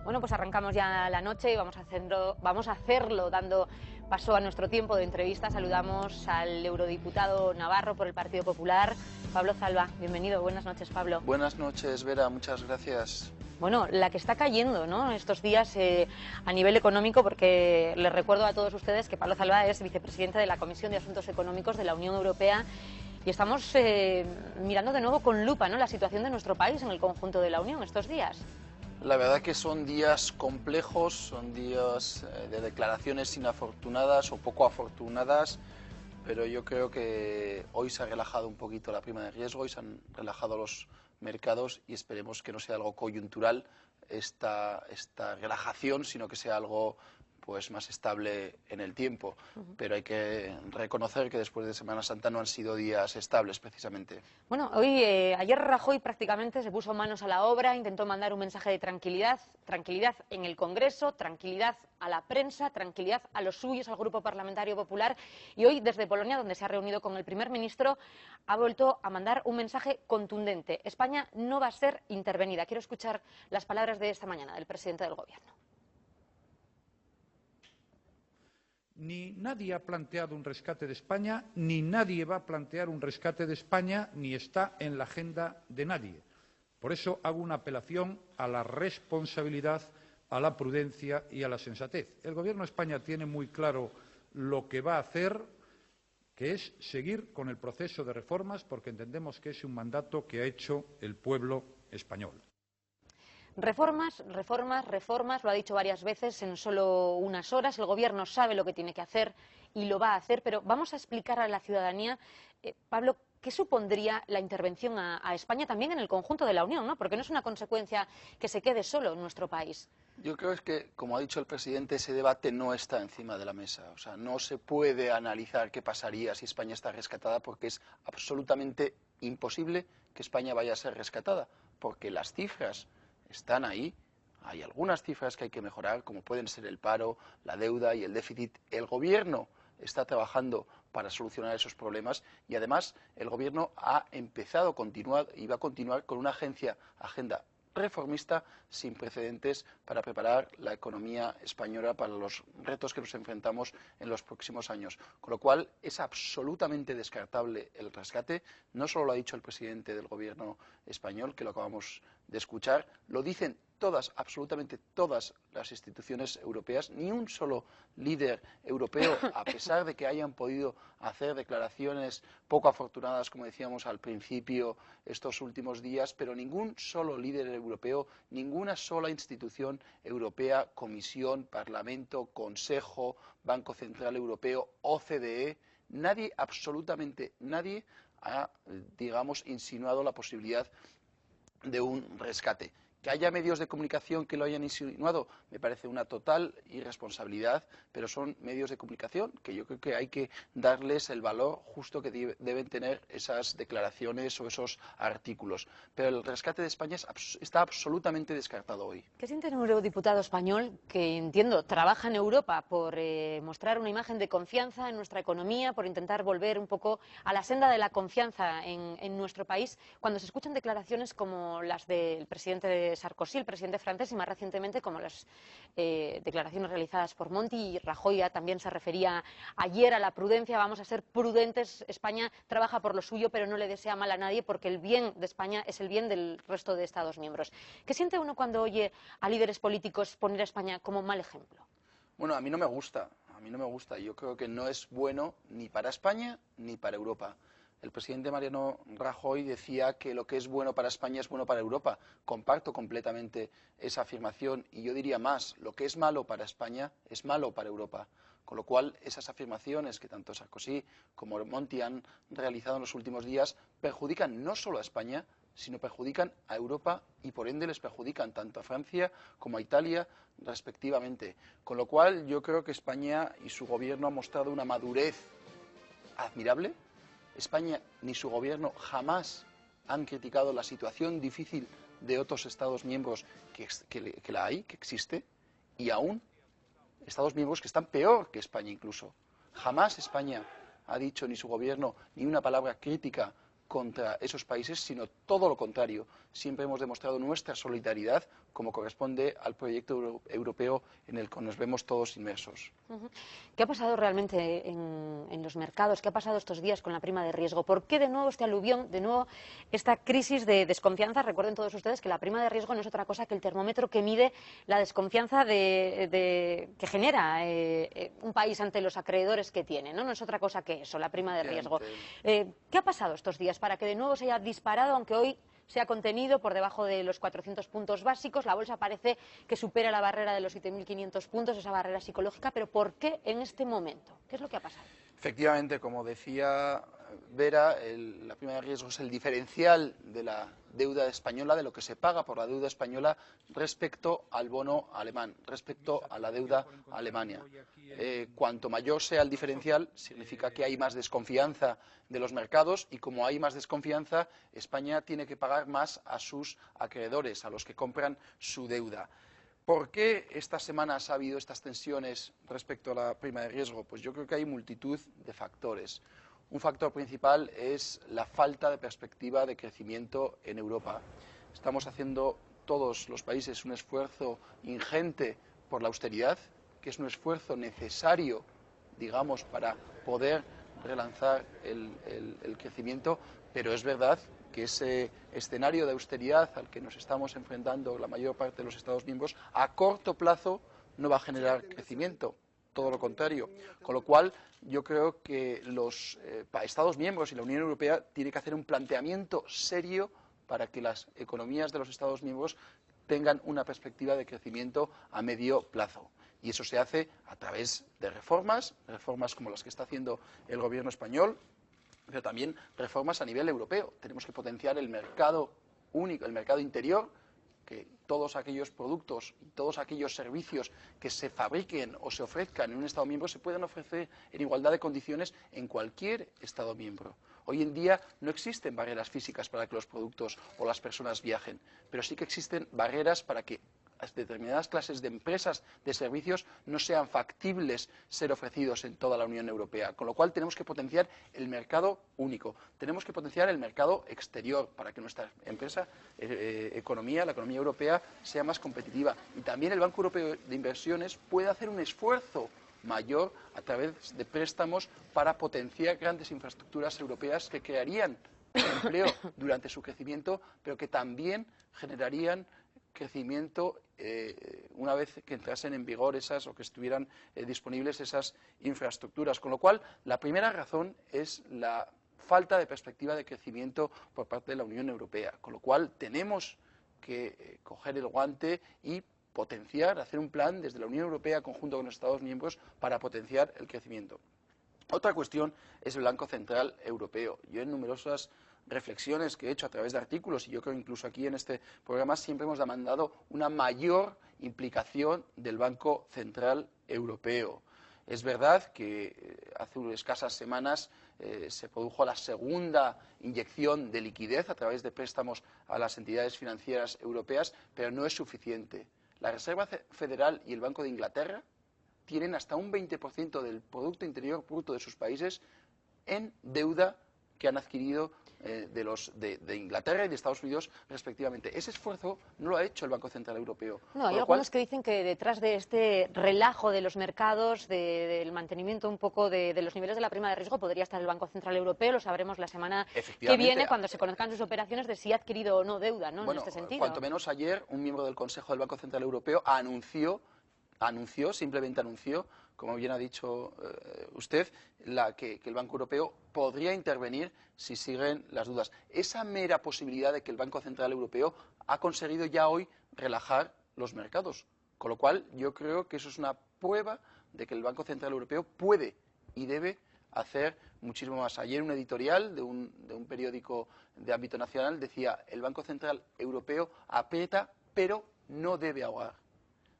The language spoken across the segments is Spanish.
Bueno, pues arrancamos ya la noche y vamos a hacerlo dando paso a nuestro tiempo de entrevista. Saludamos al eurodiputado navarro por el Partido Popular, Pablo Zalba. Bienvenido, buenas noches, Pablo. Buenas noches, Vera, muchas gracias. Bueno, la que está cayendo, ¿no?, estos días a nivel económico, porque les recuerdo a todos ustedes que Pablo Zalba es vicepresidente de la Comisión de Asuntos Económicos de la Unión Europea y estamos mirando de nuevo con lupa, ¿no?, la situación de nuestro país en el conjunto de la Unión estos días. La verdad que son días complejos, son días de declaraciones inafortunadas o poco afortunadas, pero yo creo que hoy se ha relajado un poquito la prima de riesgo y se han relajado los mercados y esperemos que no sea algo coyuntural esta relajación, sino que sea algo pues más estable en el tiempo. Pero hay que reconocer que después de Semana Santa no han sido días estables, precisamente. Bueno, ayer Rajoy prácticamente se puso manos a la obra, intentó mandar un mensaje de tranquilidad, tranquilidad en el Congreso, tranquilidad a la prensa, tranquilidad a los suyos, al Grupo Parlamentario Popular, y hoy desde Polonia, donde se ha reunido con el primer ministro, ha vuelto a mandar un mensaje contundente. España no va a ser intervenida. Quiero escuchar las palabras de esta mañana del presidente del Gobierno. Ni nadie ha planteado un rescate de España, ni nadie va a plantear un rescate de España, ni está en la agenda de nadie. Por eso hago una apelación a la responsabilidad, a la prudencia y a la sensatez. El Gobierno de España tiene muy claro lo que va a hacer, que es seguir con el proceso de reformas, porque entendemos que es un mandato que ha hecho el pueblo español. Reformas, reformas, reformas, lo ha dicho varias veces en solo unas horas. El Gobierno sabe lo que tiene que hacer y lo va a hacer, pero vamos a explicar a la ciudadanía, Pablo, ¿qué supondría la intervención a España también en el conjunto de la Unión, ¿no? Porque no es una consecuencia que se quede solo en nuestro país. Yo creo que, como ha dicho el presidente, ese debate no está encima de la mesa. O sea, no se puede analizar qué pasaría si España está rescatada porque es absolutamente imposible que España vaya a ser rescatada, porque las cifras están ahí. Hay algunas cifras que hay que mejorar, como pueden ser el paro, la deuda y el déficit. El Gobierno está trabajando para solucionar esos problemas y además el Gobierno ha empezado y va a continuar con una agenda reformista sin precedentes para preparar la economía española para los retos que nos enfrentamos en los próximos años. Con lo cual es absolutamente descartable el rescate. No solo lo ha dicho el presidente del Gobierno español, que lo acabamos de escuchar, lo dicen todas, absolutamente todas las instituciones europeas. Ni un solo líder europeo, a pesar de que hayan podido hacer declaraciones poco afortunadas, como decíamos al principio, estos últimos días, pero ningún solo líder europeo, ninguna sola institución europea, Comisión, Parlamento, Consejo, Banco Central Europeo, OCDE, nadie, absolutamente nadie, ha, digamos, insinuado la posibilidad de un rescate. Que haya medios de comunicación que lo hayan insinuado me parece una total irresponsabilidad, pero son medios de comunicación que yo creo que hay que darles el valor justo que deben tener esas declaraciones o esos artículos. Pero el rescate de España está absolutamente descartado hoy. ¿Qué siente un eurodiputado español que, entiendo, trabaja en Europa por mostrar una imagen de confianza en nuestra economía, por intentar volver un poco a la senda de la confianza en nuestro país, cuando se escuchan declaraciones como las del presidente de Sarkozy, el presidente francés, y más recientemente como las declaraciones realizadas por Monti? Y Rajoy también se refería ayer a la prudencia. Vamos a ser prudentes, España trabaja por lo suyo, pero no le desea mal a nadie, porque el bien de España es el bien del resto de Estados miembros. ¿Qué siente uno cuando oye a líderes políticos poner a España como mal ejemplo? Bueno, a mí no me gusta, Yo creo que no es bueno ni para España ni para Europa. El presidente Mariano Rajoy decía que lo que es bueno para España es bueno para Europa. Comparto completamente esa afirmación y yo diría más, lo que es malo para España es malo para Europa. Con lo cual, esas afirmaciones que tanto Sarkozy como Monti han realizado en los últimos días perjudican no solo a España, sino perjudican a Europa y por ende les perjudican tanto a Francia como a Italia respectivamente. Con lo cual yo creo que España y su gobierno han mostrado una madurez admirable. España ni su gobierno jamás han criticado la situación difícil de otros Estados miembros que la hay, que existe, y aún Estados miembros que están peor que España incluso. Jamás España ha dicho, ni su gobierno, ni una palabra crítica contra esos países, sino todo lo contrario. Siempre hemos demostrado nuestra solidaridad, como corresponde al proyecto europeo en el que nos vemos todos inmersos. ¿Qué ha pasado realmente en los mercados? ¿Qué ha pasado estos días con la prima de riesgo? ¿Por qué de nuevo este aluvión, de nuevo esta crisis de desconfianza? Recuerden todos ustedes que la prima de riesgo no es otra cosa que el termómetro que mide la desconfianza que genera un país ante los acreedores que tiene, ¿no? No es otra cosa que eso, la prima de riesgo. ¿Qué ha pasado estos días para que de nuevo se haya disparado, aunque hoy se ha contenido por debajo de los 400 puntos básicos? La bolsa parece que supera la barrera de los 7.500 puntos, esa barrera psicológica, pero ¿por qué en este momento? ¿Qué es lo que ha pasado? Efectivamente, como decía Vera, la prima de riesgo es el diferencial de la deuda española, de lo que se paga por la deuda española respecto al bono alemán, respecto a la deuda Alemania. Cuanto mayor sea el diferencial, significa que hay más desconfianza de los mercados y como hay más desconfianza, España tiene que pagar más a sus acreedores, a los que compran su deuda. ¿Por qué estas semanas ha habido estas tensiones respecto a la prima de riesgo? Pues yo creo que hay multitud de factores. Un factor principal es la falta de perspectiva de crecimiento en Europa. Estamos haciendo todos los países un esfuerzo ingente por la austeridad, que es un esfuerzo necesario, digamos, para poder relanzar el crecimiento, pero es verdad que ese escenario de austeridad al que nos estamos enfrentando la mayor parte de los Estados miembros, a corto plazo no va a generar crecimiento, todo lo contrario. Con lo cual, yo creo que los Estados miembros y la Unión Europea tienen que hacer un planteamiento serio para que las economías de los Estados miembros tengan una perspectiva de crecimiento a medio plazo. Y eso se hace a través de reformas como las que está haciendo el Gobierno español, pero también reformas a nivel europeo. Tenemos que potenciar el mercado único, el mercado interior, que todos aquellos productos y todos aquellos servicios que se fabriquen o se ofrezcan en un Estado miembro se puedan ofrecer en igualdad de condiciones en cualquier Estado miembro. Hoy en día no existen barreras físicas para que los productos o las personas viajen, pero sí que existen barreras para que determinadas clases de empresas de servicios no sean factibles ser ofrecidos en toda la Unión Europea, con lo cual tenemos que potenciar el mercado único, tenemos que potenciar el mercado exterior para que nuestra economía, la economía europea, sea más competitiva y también el Banco Europeo de Inversiones puede hacer un esfuerzo mayor a través de préstamos para potenciar grandes infraestructuras europeas que crearían empleo durante su crecimiento, pero que también generarían crecimiento una vez que entrasen en vigor esas o que estuvieran disponibles esas infraestructuras. Con lo cual, la primera razón es la falta de perspectiva de crecimiento por parte de la Unión Europea. Con lo cual, tenemos que coger el guante y potenciar, hacer un plan desde la Unión Europea conjunto con los Estados miembros para potenciar el crecimiento. Otra cuestión es el Banco Central Europeo. Yo en numerosas reflexiones que he hecho a través de artículos y yo creo incluso aquí en este programa siempre hemos demandado una mayor implicación del Banco Central Europeo. Es verdad que hace unas escasas semanas se produjo la segunda inyección de liquidez a través de préstamos a las entidades financieras europeas, pero no es suficiente. La Reserva Federal y el Banco de Inglaterra tienen hasta un 20% del Producto Interior Bruto de sus países en deuda que han adquirido de Inglaterra y de Estados Unidos respectivamente. Ese esfuerzo no lo ha hecho el Banco Central Europeo. No, hay algunos que dicen que detrás de este relajo de los mercados, del mantenimiento un poco de los niveles de la prima de riesgo, podría estar el Banco Central Europeo. Lo sabremos la semana que viene, cuando se conozcan sus operaciones de si ha adquirido o no deuda, ¿no? Bueno, en este sentido. Cuanto menos ayer, un miembro del Consejo del Banco Central Europeo simplemente anunció, como bien ha dicho usted, que el Banco Europeo podría intervenir si siguen las dudas. Esa mera posibilidad de que el Banco Central Europeo ha conseguido ya hoy relajar los mercados, con lo cual yo creo que eso es una prueba de que el Banco Central Europeo puede y debe hacer muchísimo más. Ayer un editorial de un periódico de ámbito nacional decía: el Banco Central Europeo aprieta pero no debe ahogar.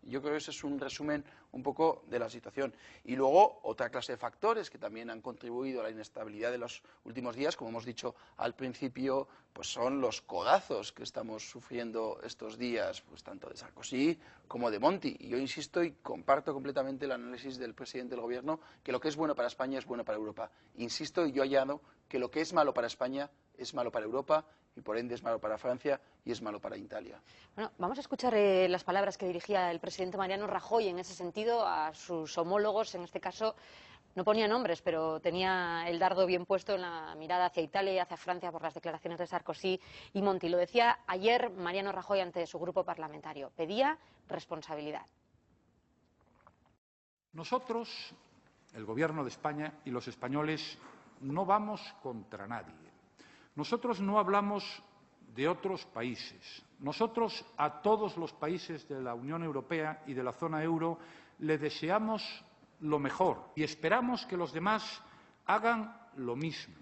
Yo creo que ese es un resumen un poco de la situación. Y luego otra clase de factores que también han contribuido a la inestabilidad de los últimos días, como hemos dicho al principio, pues son los codazos que estamos sufriendo estos días, pues tanto de Sarkozy como de Monti. Y yo insisto y comparto completamente el análisis del presidente del Gobierno, que lo que es bueno para España es bueno para Europa. Insisto y yo añado que lo que es malo para España es malo para Europa y por ende es malo para Francia y es malo para Italia. Bueno, vamos a escuchar las palabras que dirigía el presidente Mariano Rajoy en ese sentido a sus homólogos, en este caso no ponía nombres, pero tenía el dardo bien puesto en la mirada hacia Italia y hacia Francia por las declaraciones de Sarkozy y Monti. Lo decía ayer Mariano Rajoy ante su grupo parlamentario. Pedía responsabilidad. Nosotros, el Gobierno de España y los españoles, no vamos contra nadie. Nosotros no hablamos de otros países. Nosotros a todos los países de la Unión Europea y de la zona euro le deseamos lo mejor y esperamos que los demás hagan lo mismo,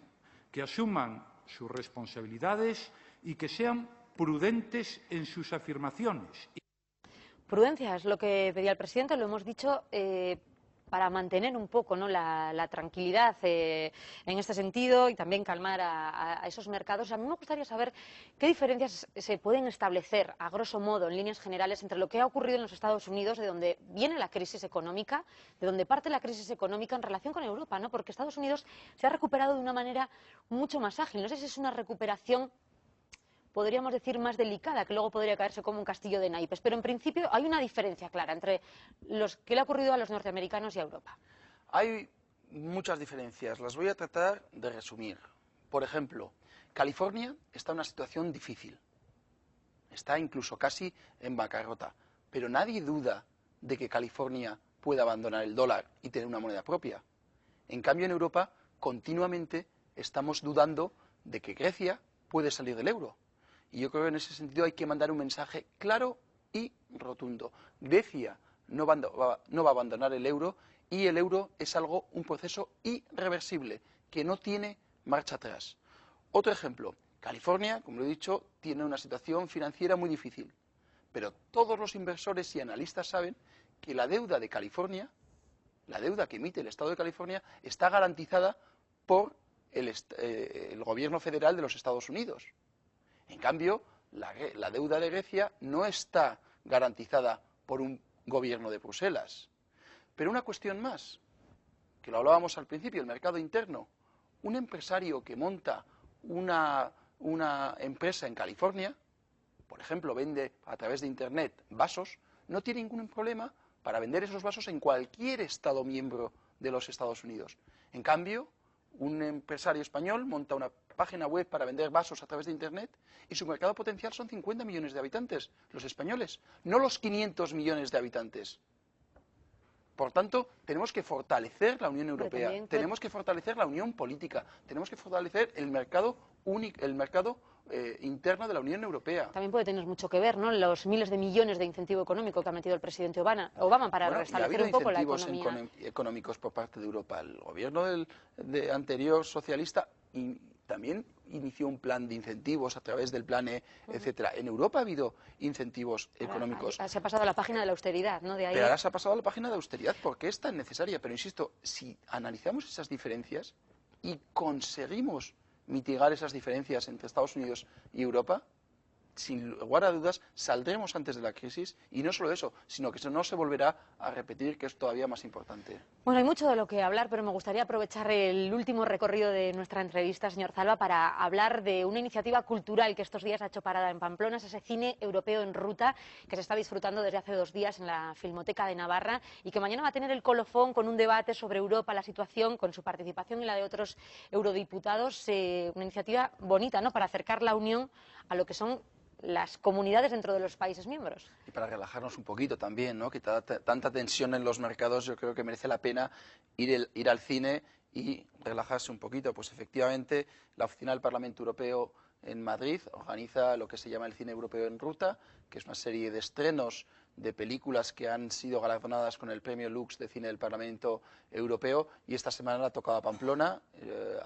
que asuman sus responsabilidades y que sean prudentes en sus afirmaciones. Prudencia es lo que pedía el presidente, lo hemos dicho, para mantener un poco, ¿no?, la tranquilidad en este sentido y también calmar a esos mercados. A mí me gustaría saber qué diferencias se pueden establecer, a grosso modo, en líneas generales, entre lo que ha ocurrido en los Estados Unidos, de donde viene la crisis económica, de donde parte la crisis económica en relación con Europa, ¿no? Porque Estados Unidos se ha recuperado de una manera mucho más ágil. No sé si es una recuperación, podríamos decir, más delicada, que luego podría caerse como un castillo de naipes. Pero en principio hay una diferencia clara entre lo que le ha ocurrido a los norteamericanos y a Europa. Hay muchas diferencias, las voy a tratar de resumir. Por ejemplo, California está en una situación difícil, está incluso casi en bancarrota, pero nadie duda de que California pueda abandonar el dólar y tener una moneda propia. En cambio, en Europa, continuamente estamos dudando de que Grecia puede salir del euro. Y yo creo que en ese sentido hay que mandar un mensaje claro y rotundo. Grecia no va a abandonar el euro y el euro es un proceso irreversible que no tiene marcha atrás. Otro ejemplo, California, como lo he dicho, tiene una situación financiera muy difícil, pero todos los inversores y analistas saben que la deuda de California, la deuda que emite el Estado de California, está garantizada por el gobierno federal de los Estados Unidos. En cambio, la deuda de Grecia no está garantizada por un gobierno de Bruselas. Pero una cuestión más, que lo hablábamos al principio, el mercado interno. Un empresario que monta una empresa en California, por ejemplo, vende a través de Internet vasos, no tiene ningún problema para vender esos vasos en cualquier Estado miembro de los Estados Unidos. En cambio, un empresario español monta una página web para vender vasos a través de Internet y su mercado potencial son 50 millones de habitantes, los españoles, no los 500 millones de habitantes. Por tanto, tenemos que fortalecer la Unión Europea, tenemos que fortalecer la unión política, tenemos que fortalecer el mercado único, el mercado interno de la Unión Europea. También puede tener mucho que ver, ¿no?, los miles de millones de incentivo económico que ha metido el presidente Obama para restablecer un poco la economía. Ha habido incentivos económicos por parte de Europa. El gobierno anterior socialista también inició un plan de incentivos a través del plan E, etcétera. En Europa ha habido incentivos económicos. Se ha pasado a la página de la austeridad, ¿no? De ahí... Pero ahora se ha pasado a la página de austeridad porque es tan necesaria. Pero insisto, si analizamos esas diferencias y conseguimos mitigar esas diferencias entre Estados Unidos y Europa, sin lugar a dudas, saldremos antes de la crisis y no solo eso, sino que eso no se volverá a repetir, que es todavía más importante. Bueno, hay mucho de lo que hablar, pero me gustaría aprovechar el último recorrido de nuestra entrevista, señor Zalba, para hablar de una iniciativa cultural que estos días ha hecho parada en Pamplona, es ese cine europeo en ruta que se está disfrutando desde hace 2 días en la Filmoteca de Navarra y que mañana va a tener el colofón con un debate sobre Europa, la situación, con su participación y la de otros eurodiputados. Una iniciativa bonita, ¿no?, para acercar la Unión a lo que son las comunidades dentro de los países miembros. Y para relajarnos un poquito también, ¿no?, que tanta tensión en los mercados, yo creo que merece la pena ir al cine y relajarse un poquito. Pues efectivamente, la Oficina del Parlamento Europeo en Madrid organiza lo que se llama el Cine Europeo en Ruta, que es una serie de estrenos de películas que han sido galardonadas con el Premio Lux de Cine del Parlamento Europeo, y esta semana ha tocado a Pamplona,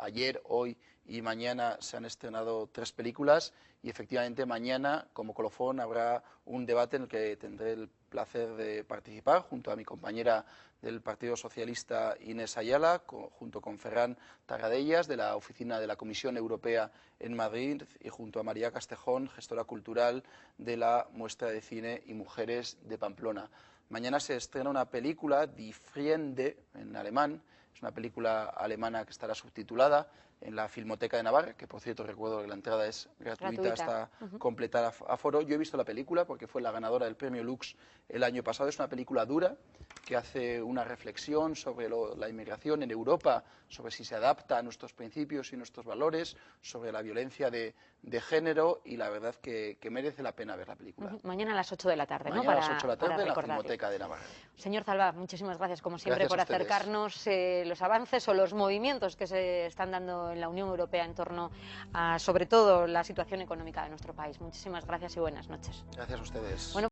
ayer, hoy y mañana se han estrenado 3 películas y efectivamente mañana como colofón habrá un debate en el que tendré el placer de participar junto a mi compañera del Partido Socialista Inés Ayala, junto con Ferran Tarradellas de la oficina de la Comisión Europea en Madrid y junto a María Castejón, gestora cultural de la Muestra de Cine y Mujeres de Pamplona. Mañana se estrena una película, Die Freunde, en alemán. Es una película alemana que estará subtitulada en la Filmoteca de Navarra, que por cierto recuerdo que la entrada es gratuita hasta completar aforo. Yo he visto la película porque fue la ganadora del premio Lux el año pasado. Es una película dura que hace una reflexión sobre la inmigración en Europa, sobre si se adapta a nuestros principios y nuestros valores, sobre la violencia de género, y la verdad que merece la pena ver la película. Mañana a las 8 de la tarde, Mañana ¿no? a las 8 de la tarde en la recordarlo. Filmoteca de Navarra. Señor Zalbá, muchísimas gracias, como siempre, Gracias por a ustedes. acercarnos los avances o los movimientos que se están dando en la Unión Europea en torno a, sobre todo, la situación económica de nuestro país. Muchísimas gracias y buenas noches. Gracias a ustedes. Bueno,